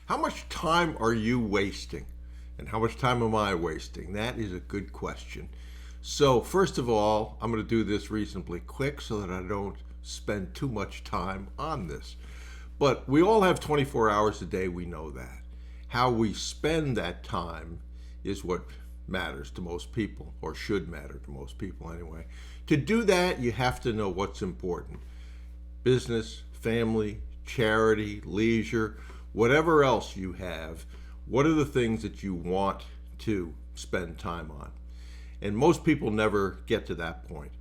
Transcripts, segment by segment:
How much time are you wasting? And how much time am I wasting? That is a good question. So, first of all, I'm going to do this reasonably quick so that I don't spend too much time on this. But we all have 24 hours a day, we know that. How we spend that time is what matters to most people, or should matter to most people anyway. To do that, you have to know what's important: business, family, charity, leisure, whatever else you have. What are the things that you want to spend time on? And most people never get to that point.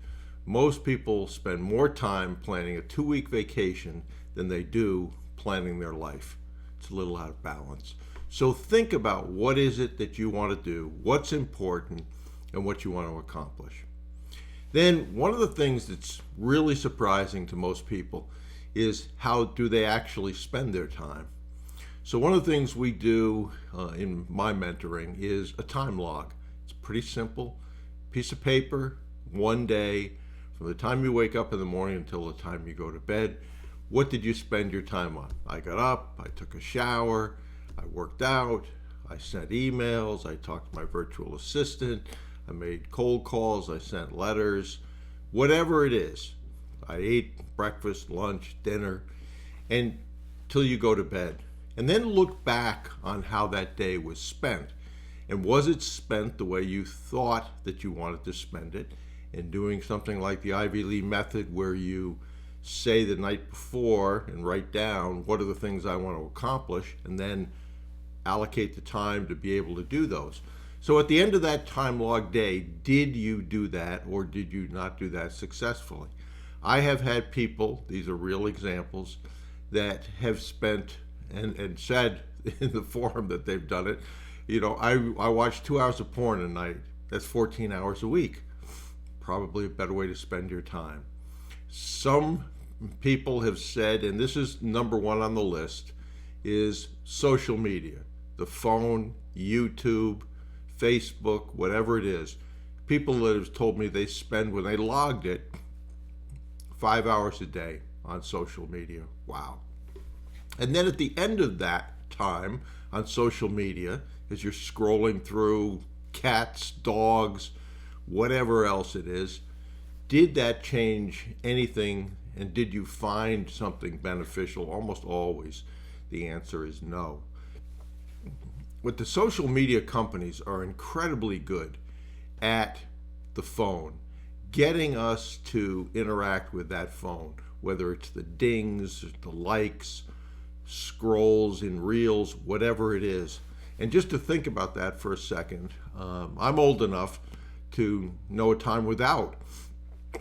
Most people spend more time planning a 2 week vacation than they do planning their life. It's a little out of balance. So think about what is it that you want to do, what's important, and what you want to accomplish. Then one of the things that's really surprising to most people is how do they actually spend their time. So one of the things we do in my mentoring is a time log. It's pretty simple. Piece of paper, one day, from the time you wake up in the morning until the time you go to bed. What did you spend your time on? I got up, I took a shower, I worked out, I sent emails, I talked to my virtual assistant, I made cold calls, I sent letters, whatever it is. I ate breakfast, lunch, dinner, and till you go to bed. And then look back on how that day was spent. And was it spent the way you thought that you wanted to spend it? And doing something like the Ivy Lee method, where you say the night before and write down what are the things I want to accomplish, and then allocate the time to be able to do those. So at the end of that time log day, did you do that or did you not do that successfully? I have had people, these are real examples, that have spent and said in the forum that they've done it. I watch 2 hours of porn a night. That's 14 hours a week. Probably a better way to spend your time. Some people have said, and this is number one on the list, is social media. The phone, YouTube, Facebook, whatever it is. People that have told me they spend, when they logged it, 5 hours a day on social media. Wow. And then at the end of that time on social media, as you're scrolling through cats, dogs, whatever else it is, did that change anything, and did you find something beneficial? Almost always the answer is no. What the social media companies are incredibly good at the phone, getting us to interact with that phone, whether it's the dings, the likes, scrolls in reels, whatever it is. And just to think about that for a second, I'm old enough to know a time without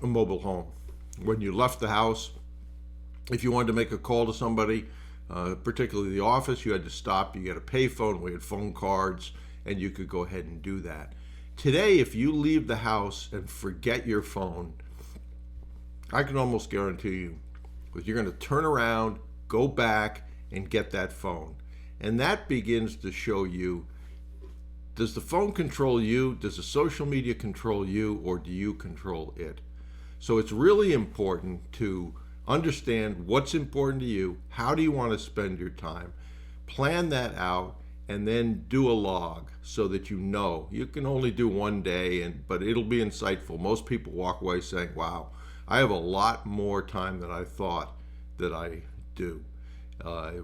a mobile home. When you left the house, if you wanted to make a call to somebody, particularly the office, you had to stop, you got a payphone, we had phone cards, and you could go ahead and do that. Today, if you leave the house and forget your phone, I can almost guarantee you that you're going to turn around, go back, and get that phone. And that begins to show you, does the phone control you? Does the social media control you? Or do you control it? So it's really important to understand what's important to you. How do you want to spend your time? Plan that out, and then do a log so that you know. You can only do one day, but it'll be insightful. Most people walk away saying, wow, I have a lot more time than I thought that I do.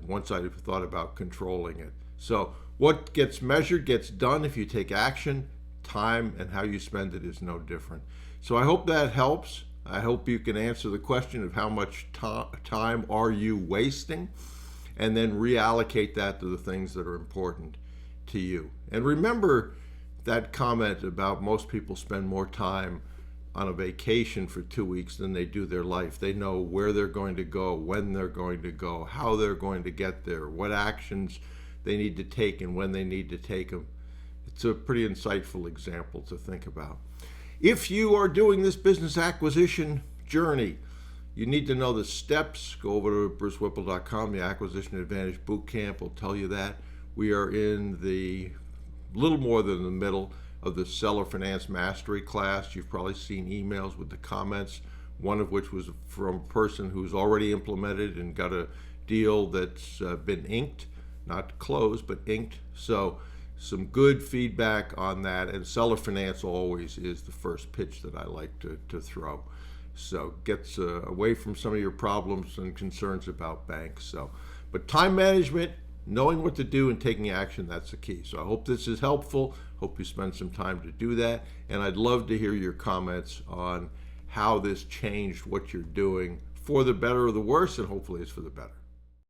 Once I thought about controlling it. So what gets measured gets done if you take action. Time and how you spend it is no different. So I hope that helps. I hope you can answer the question of how much time are you wasting, and then reallocate that to the things that are important to you. And remember that comment about most people spend more time on a vacation for 2 weeks than they do their life. They know where they're going to go, when they're going to go, how they're going to get there, what actions they need to take and when they need to take them. It's a pretty insightful example to think about. If you are doing this business acquisition journey, you need to know the steps. Go over to brucewhipple.com. The Acquisition Advantage Bootcamp will tell you that. We are in the little more than the middle of the Seller Finance Mastery class. You've probably seen emails with the comments, one of which was from a person who's already implemented and got a deal that's been inked. not closed, but inked. So some good feedback on that. And seller finance always is the first pitch that I like to throw. So gets away from some of your problems and concerns about banks. So, but time management, knowing what to do and taking action, that's the key. So I hope this is helpful. Hope you spend some time to do that. And I'd love to hear your comments on how this changed what you're doing for the better or the worse, and hopefully it's for the better.